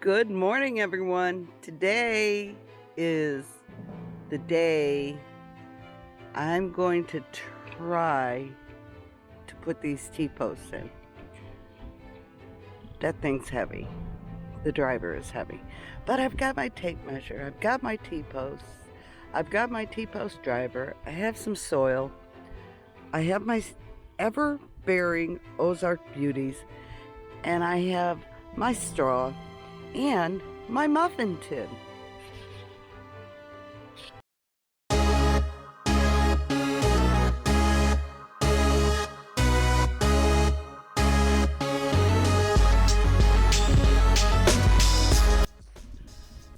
Good morning, everyone. Today is the day I'm going to try to put these T-posts in. That thing's heavy. The driver is heavy. But I've got my tape measure. I've got my T-posts. I've got my T-post driver. I have some soil. I have my ever-bearing Ozark Beauties. And I have my straw and my muffin tin.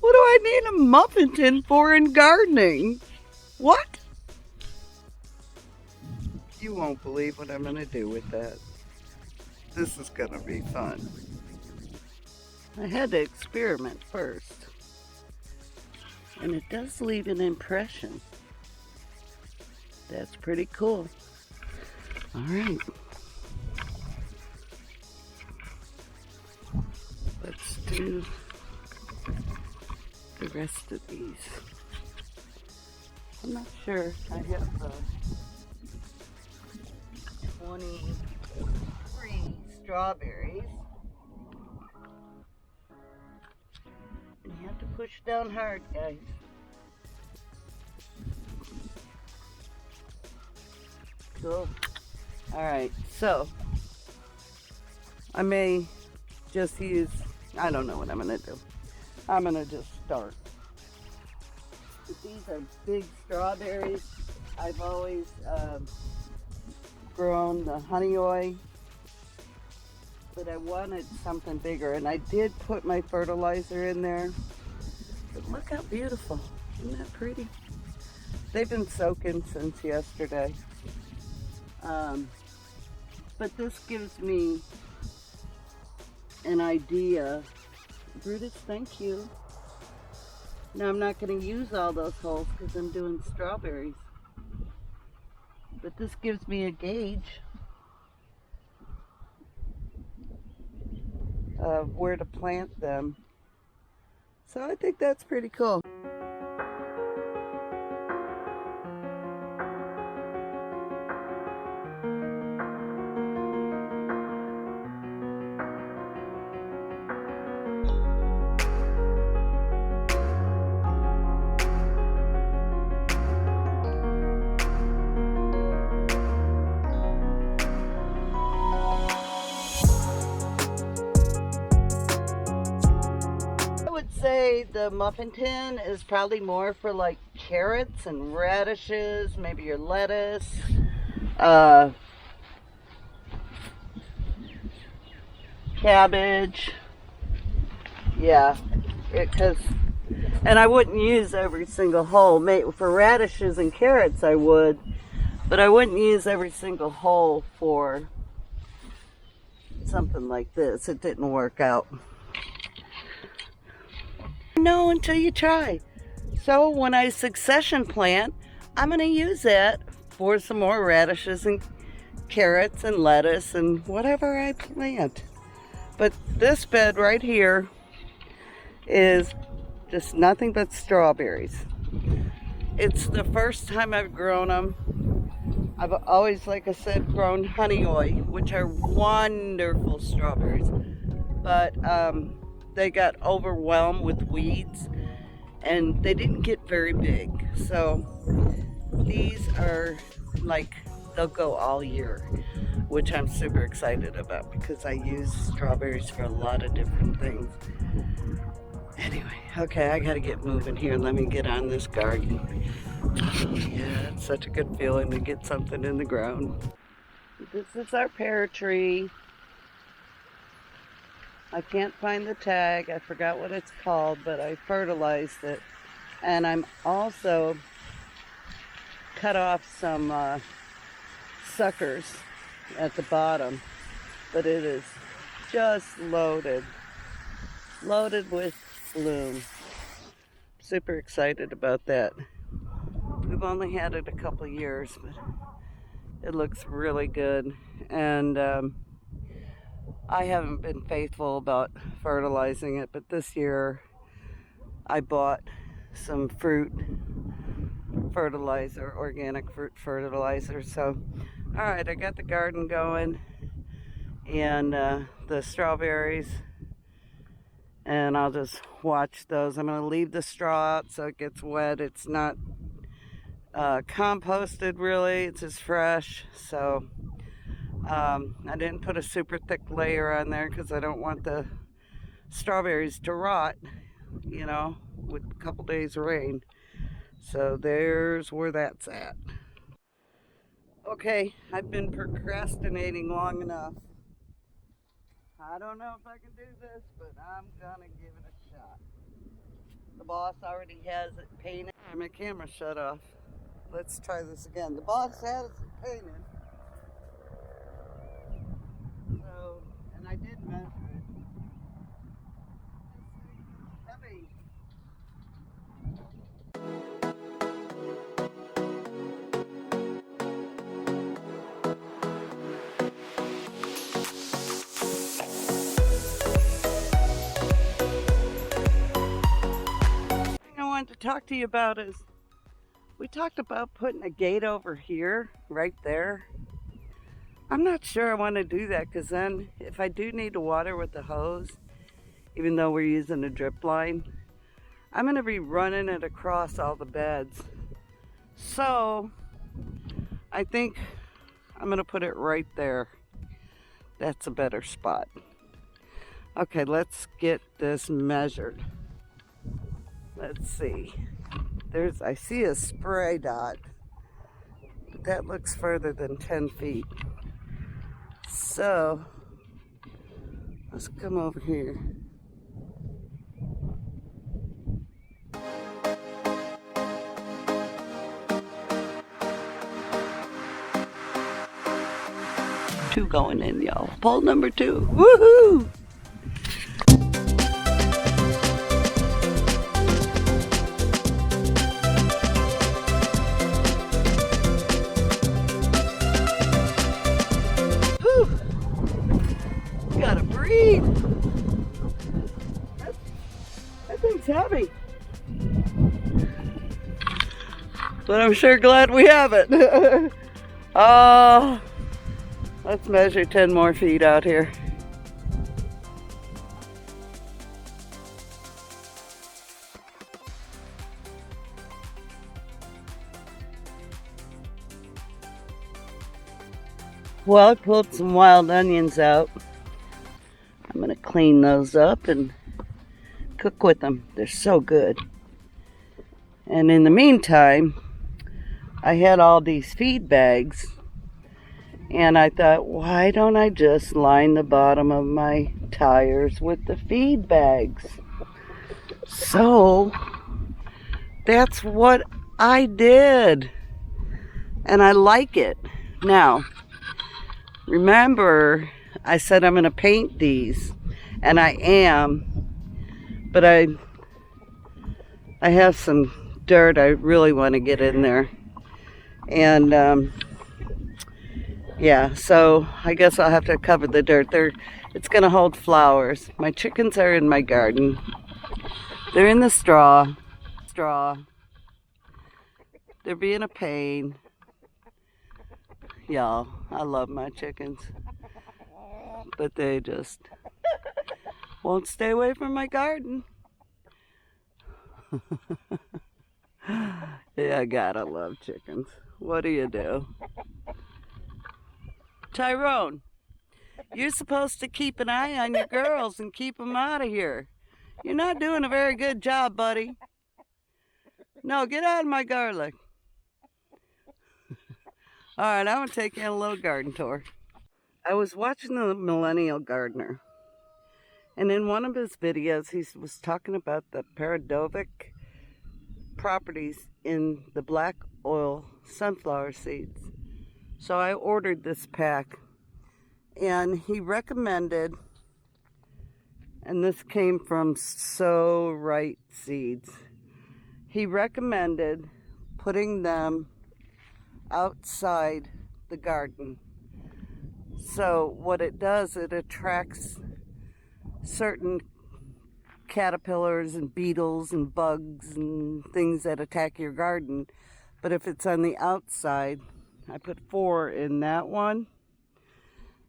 What do I need a muffin tin for in gardening? What? You won't believe what I'm going to do with that. This is going to be fun. I had to experiment first. And it does leave an impression. That's pretty cool. All right. Let's do the rest of these. I'm not sure. I have 23 strawberries. And you have to push down hard, guys. Cool. Alright, so I may just use, I don't know what I'm going to do. I'm going to just start. These are big strawberries. I've always grown the honey oil, but I wanted something bigger, and I did put my fertilizer in there. But look how beautiful. Isn't that pretty? They've been soaking since yesterday. But this gives me an idea. Brutus, thank you. Now I'm not going to use all those holes because I'm doing strawberries. But this gives me a gauge of where to plant them. So I think that's pretty cool. Say the muffin tin is probably more for like carrots and radishes, maybe your lettuce, cabbage. Yeah, and I wouldn't use every single hole. For radishes and carrots I would, but I wouldn't use every single hole for something like this. It didn't work out. No, until you try. So when I succession plant, I'm going to use that for some more radishes and carrots and lettuce and whatever I plant. But this bed right here is just nothing but strawberries. It's the first time I've grown them. I've always, like I said, grown honey oil, which are wonderful strawberries. But they got overwhelmed with weeds and they didn't get very big. So these are like, they'll go all year, which I'm super excited about because I use strawberries for a lot of different things. Anyway, okay, I gotta get moving here. Let me get on this garden. Yeah, it's such a good feeling to get something in the ground. This is our pear tree. I can't find the tag. I forgot what it's called, but I fertilized it. And I'm also cut off some suckers at the bottom. But it is just loaded with bloom. Super excited about that. We've only had it a couple years, but it looks really good. And I haven't been faithful about fertilizing it, but this year I bought some fruit fertilizer, organic fruit fertilizer. So, all right, I got the garden going and the strawberries, and I'll just watch those. I'm going to leave the straw out so it gets wet. It's not composted really, it's just fresh. So I didn't put a super thick layer on there because I don't want the strawberries to rot, you know, with a couple days of rain. So there's where that's at. Okay, I've been procrastinating long enough. I don't know if I can do this, but I'm gonna give it a shot. The boss already has it painted. My camera shut off. Let's try this again. The boss has it painted. So, and I did measure it. This thing is heavy. I wanted to talk to you about is we talked about putting a gate over here, right there. I'm not sure I want to do that because then if I do need to water with the hose, even though we're using a drip line, I'm going to be running it across all the beds. So I think I'm going to put it right there. That's a better spot. Okay, let's get this measured. Let's see. I see a spray dot, but that looks further than 10 feet. So let's come over here. Two going in, y'all. Pole number 2. Woohoo! Gotta breathe. That thing's heavy. But I'm sure glad we have it. Let's measure 10 more feet out here. Well, I pulled some wild onions out. I'm gonna clean those up and cook with them. They're so good. And in the meantime, I had all these feed bags, and I thought, why don't I just line the bottom of my tires with the feed bags? So that's what I did, and I like it. Now, remember, I said I'm going to paint these, and I am, but I have some dirt I really want to get in there. And yeah, so I guess I'll have to cover the dirt. It's going to hold flowers. My chickens are in my garden. They're in the straw. They're being a pain. Y'all, I love my chickens, but they just won't stay away from my garden. Yeah, I gotta love chickens. What do you do? Tyrone, you're supposed to keep an eye on your girls and keep them out of here. You're not doing a very good job, buddy. No, get out of my garlic. All right, I'm going to take you on a little garden tour. I was watching the Millennial Gardener, and in one of his videos, he was talking about the paradovic properties in the black oil sunflower seeds. So I ordered this pack, and he recommended, and this came from So Right Seeds, he recommended putting them outside the garden. So what it does, it attracts certain caterpillars and beetles and bugs and things that attack your garden. But if it's on the outside, I put 4 in that one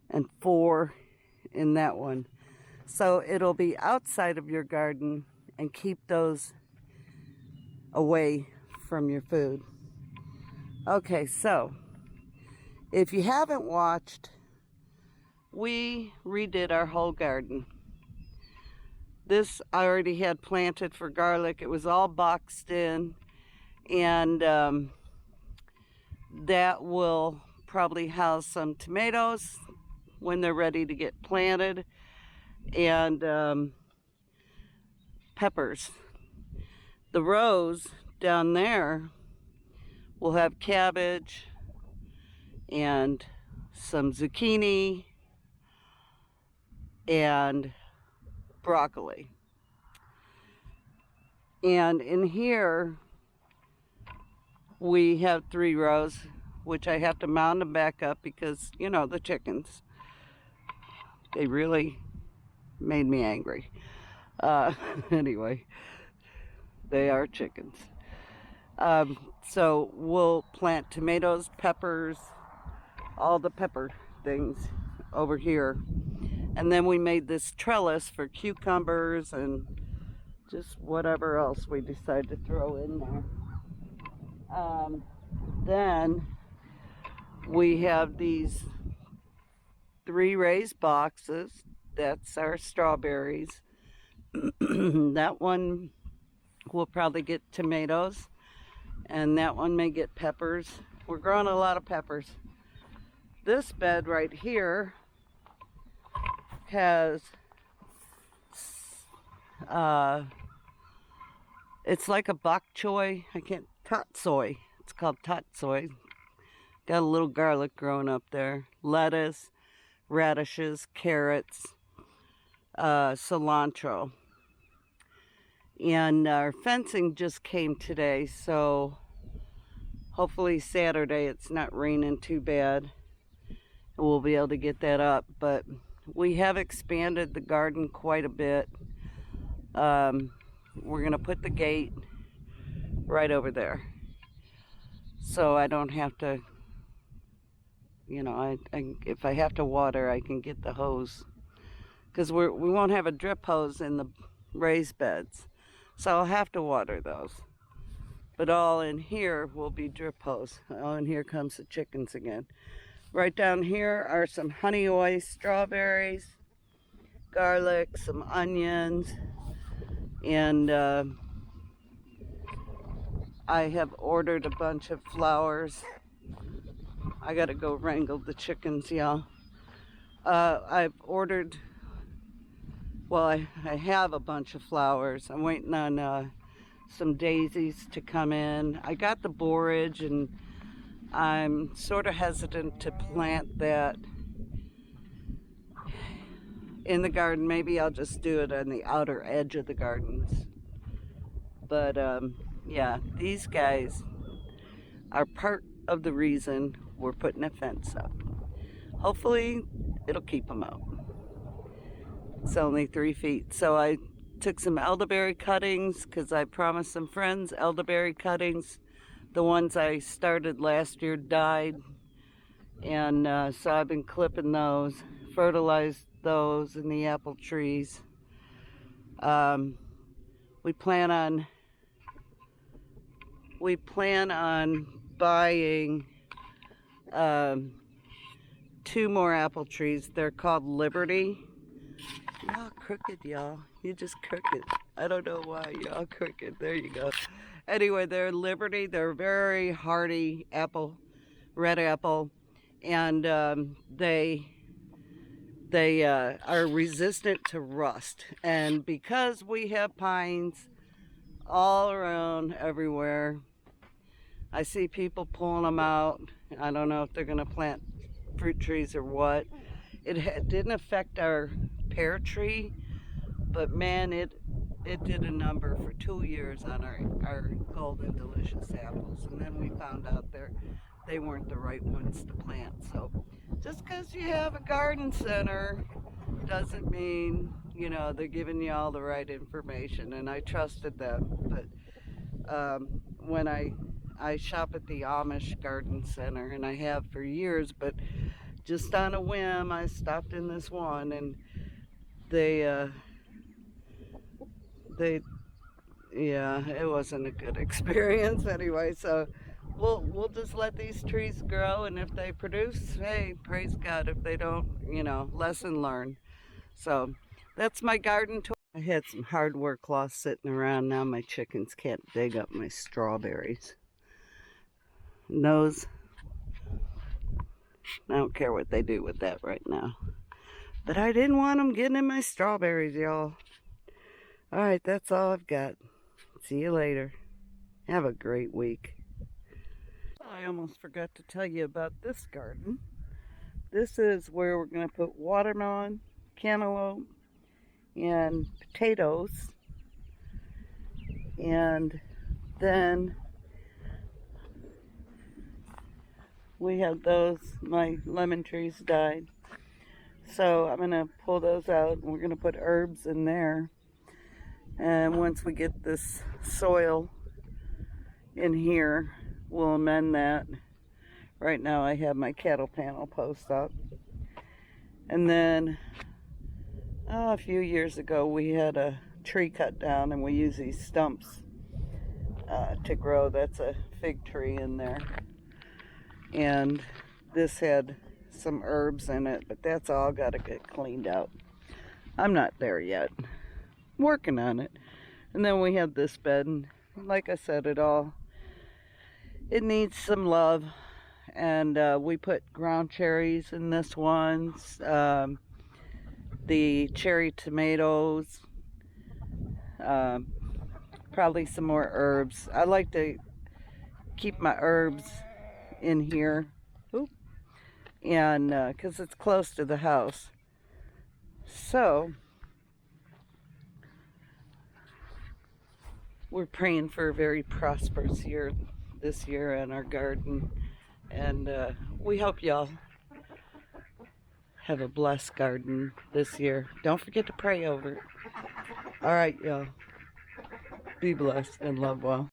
and 4 in that one. So it'll be outside of your garden and keep those away from your food. Okay, so if you haven't watched, we redid our whole garden. This I already had planted for garlic. It was all boxed in, and that will probably house some tomatoes when they're ready to get planted, and peppers. The rows down there will have cabbage and some zucchini and broccoli. And in here we have 3 rows, which I have to mount them back up because, you know, the chickens, they really made me angry. Anyway, they are chickens. So we'll plant tomatoes, peppers, all the pepper things over here. And then we made this trellis for cucumbers and just whatever else we decide to throw in there. Then we have these 3 raised boxes. That's our strawberries. That one will probably get tomatoes, and that one may get peppers. We're growing a lot of peppers. This bed right here has it's like a bok choy. Tatsoi. It's called tatsoi. Got a little garlic growing up there. Lettuce, radishes, carrots, cilantro. And our fencing just came today, so hopefully Saturday it's not raining too bad. We'll be able to get that up. But we have expanded the garden quite a bit. We're going to put the gate right over there, so I don't have to, you know, if I have to water, I can get the hose, because we won't have a drip hose in the raised beds, so I'll have to water those. But all in here will be drip hose. Oh, and here comes the chickens again. Right down here are some honey oysters, strawberries, garlic, some onions, and I have ordered a bunch of flowers. I gotta go wrangle the chickens, y'all. I've ordered, well, I have a bunch of flowers. I'm waiting on some daisies to come in. I got the borage, and I'm sort of hesitant to plant that in the garden. Maybe I'll just do it on the outer edge of the gardens. But yeah, these guys are part of the reason we're putting a fence up. Hopefully it'll keep them out. It's only 3 feet. So I took some elderberry cuttings, because I promised some friends elderberry cuttings. The ones I started last year died, and so I've been clipping those, fertilized those in the apple trees. We plan on buying 2 more apple trees. They're called Liberty. Y'all crooked, y'all. You just crooked. I don't know why y'all crooked. There you go. Anyway, they're Liberty. They're very hardy apple, red apple, and they are resistant to rust. And because we have pines all around everywhere, I see people pulling them out. I don't know if they're going to plant fruit trees or what. It didn't affect our pear tree, but man, it did a number for 2 years on our golden delicious apples. And then we found out they weren't the right ones to plant. So just because you have a garden center doesn't mean, you know, they're giving you all the right information, and I trusted them. But when I shop at the Amish Garden Center, and I have for years, but just on a whim, I stopped in this one, and they, yeah, it wasn't a good experience anyway. So we'll just let these trees grow, and if they produce, hey, praise God. If they don't, you know, lesson learned. So that's my garden tour. I had some hardware cloths sitting around. Now my chickens can't dig up my strawberries. And those, I don't care what they do with that right now. But I didn't want them getting in my strawberries, y'all. All right, that's all I've got. See you later. Have a great week. I almost forgot to tell you about this garden. This is where we're going to put watermelon, cantaloupe, and potatoes. And then we have those, my lemon trees died. So I'm going to pull those out, and we're going to put herbs in there. And once we get this soil in here, we'll amend that. Right now I have my cattle panel post up. And then a few years ago we had a tree cut down, and we use these stumps to grow. That's a fig tree in there. And this had some herbs in it, but that's all got to get cleaned out. I'm not there yet. Working on it. And then we have this bed, and like I said, it needs some love. And we put ground cherries in this one, the cherry tomatoes, probably some more herbs. I like to keep my herbs in here. Oop. And because it's close to the house. So we're praying for a very prosperous year this year in our garden, and we hope y'all have a blessed garden this year. Don't forget to pray over it. All right, y'all. Be blessed and love well.